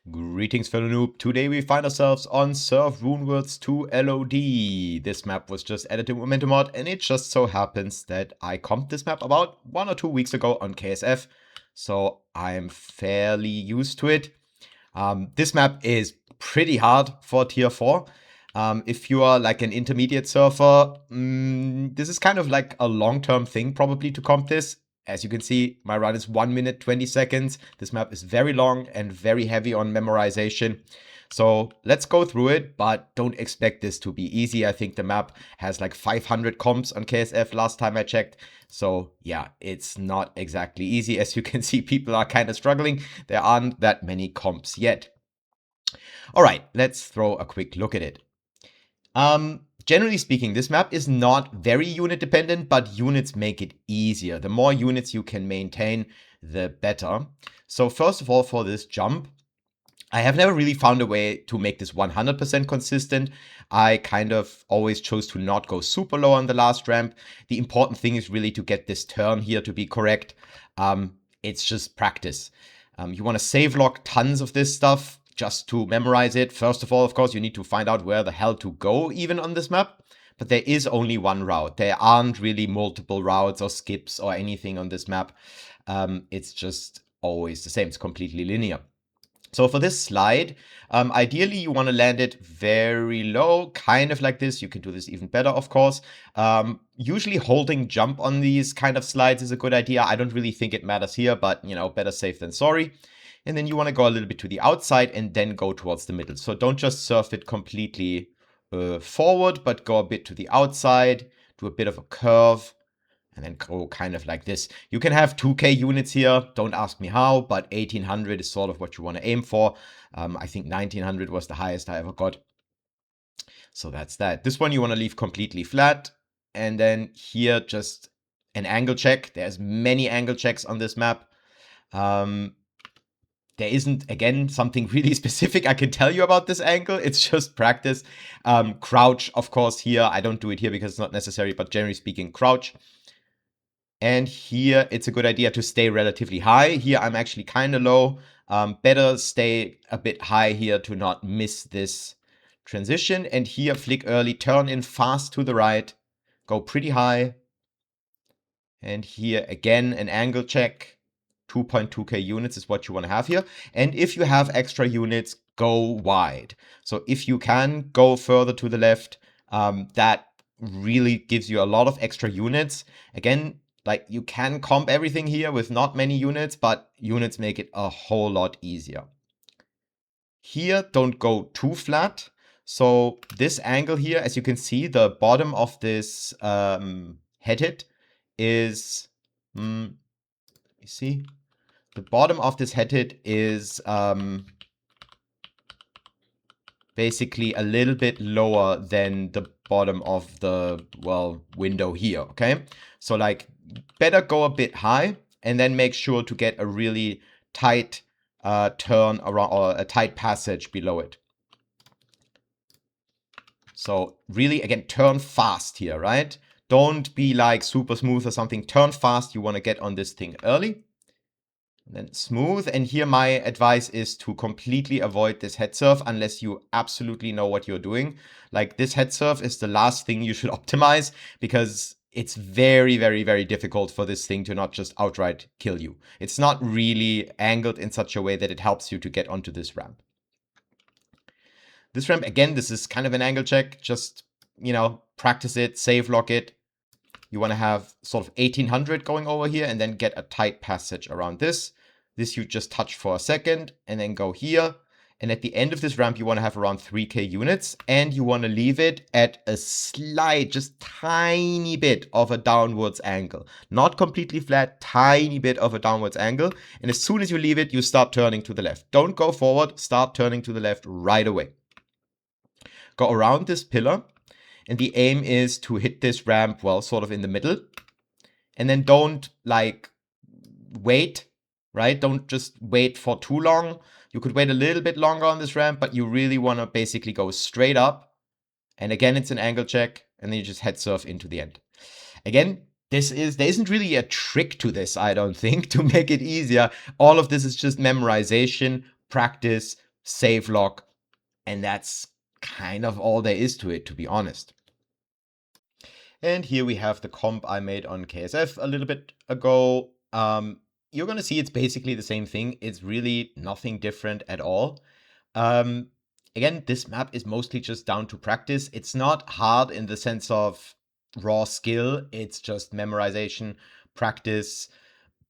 Greetings, fellow noob. Today we find ourselves on Serve Runewords 2 LOD. This map was just added to Momentum Mod, and it just so happens that I comped this map about 1 or 2 weeks ago on KSF, so I'm fairly used to it. This map is pretty hard for tier 4. If you are like an intermediate surfer, this is kind of like a long-term thing probably to comp this. As you can see, my run is 1 minute 20 seconds. This map is very long and very heavy on memorization. So let's go through it, but don't expect this to be easy. I think the map has like 500 comps on KSF last time I checked. So yeah, it's not exactly easy. As you can see, people are kind of struggling. There aren't that many comps yet. All right, let's throw a quick look at it. Generally speaking, this map is not very unit dependent, but units make it easier. The more units you can maintain, the better. So first of all, for this jump, I have never really found a way to make this 100% consistent. I kind of always chose to not go super low on the last ramp. The important thing is really to get this turn here to be correct. It's just practice. You want to save lock tons of this stuff just to memorize it. First of all, of course, you need to find out where the hell to go even on this map. But there is only one route. There aren't really multiple routes or skips or anything on this map. It's just always the same. It's completely linear. So for this slide, ideally you want to land it very low, kind of like this. You can do this even better, of course. Usually holding jump on these kind of slides is a good idea. I don't really think it matters here, but you know, better safe than sorry. And then you want to go a little bit to the outside and then go towards the middle. So don't just surf it completely forward, but go a bit to the outside, do a bit of a curve, and then go kind of like this. You can have 2k units here. Don't ask me how, but 1800 is sort of what you want to aim for. I think 1900 was the highest I ever got. So that's that. This one you want to leave completely flat. And then here, just an angle check. There's many angle checks on this map. There isn't, again, something really specific I can tell you about this angle. It's just practice. Crouch, of course, here. I don't do it here because it's not necessary, but generally speaking, crouch. And here, it's a good idea to stay relatively high. Here, I'm actually kind of low. Better stay a bit high here to not miss this transition. And here, flick early, turn in fast to the right, go pretty high. And here, again, an angle check. 2.2k units is what you want to have here. And if you have extra units, go wide. So if you can go further to the left, that really gives you a lot of extra units. Again, like you can comp everything here with not many units, but units make it a whole lot easier. Here, don't go too flat. So this angle here, as you can see, the bottom of this head hit is, you see? The bottom of this head hit is basically a little bit lower than the bottom of the, well, window here, okay? So like, better go a bit high and then make sure to get a really tight turn around, or a tight passage below it. So really, again, turn fast here, right? Don't be like super smooth or something. Turn fast. You want to get on this thing early. Then smooth, and here my advice is to completely avoid this head surf unless you absolutely know what you're doing. Like this head surf is the last thing you should optimize because it's very, very, very difficult for this thing to not just outright kill you. It's not really angled in such a way that it helps you to get onto this ramp. This ramp, again, this is kind of an angle check. Just, you know, practice it, save lock it. You want to have sort of 1800 going over here and then get a tight passage around this. This you just touch for a second and then go here. And at the end of this ramp, you want to have around 3k units. And you want to leave it at a slight, just tiny bit of a downwards angle. Not completely flat, tiny bit of a downwards angle. And as soon as you leave it, you start turning to the left. Don't go forward, start turning to the left right away. Go around this pillar. And the aim is to hit this ramp, well, sort of in the middle. And then don't, like, wait, right? Don't just wait for too long. You could wait a little bit longer on this ramp, but you really want to basically go straight up. And again, it's an angle check. And then you just head surf into the end. Again, there isn't really a trick to this, I don't think, to make it easier. All of this is just memorization, practice, save log, and that's kind of all there is to it, to be honest. And here we have the comp I made on KSF a little bit ago. You're going to see it's basically the same thing. It's really nothing different at all. Again, this map is mostly just down to practice. It's not hard in the sense of raw skill. It's just memorization, practice,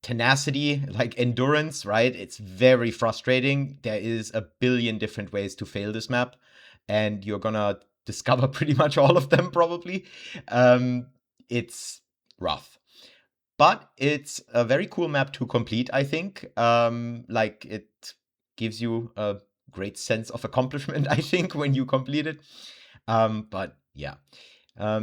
tenacity, like endurance, right? It's very frustrating. There is a billion different ways to fail this map, and you're gonna discover pretty much all of them probably. It's rough. But it's a very cool map to complete, I think. Like, it gives you a great sense of accomplishment, I think, when you complete it. But yeah.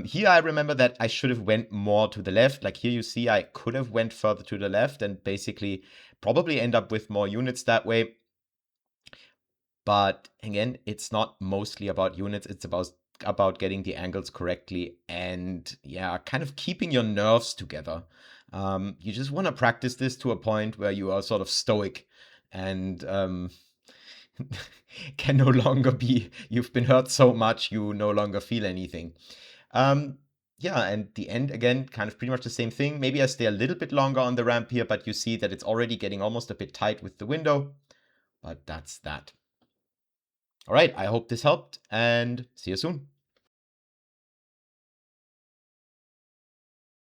Here I remember that I should have went more to the left. Like here you see I could have went further to the left and basically probably end up with more units that way. But again, it's not mostly about units. It's about getting the angles correctly and yeah, kind of keeping your nerves together. You just want to practice this to a point where you are sort of stoic and can no longer be, you've been hurt so much, you no longer feel anything. Yeah, and the end, again, kind of pretty much the same thing. Maybe I stay a little bit longer on the ramp here, but you see that it's already getting almost a bit tight with the window. But that's that. All right, I hope this helped, and see you soon.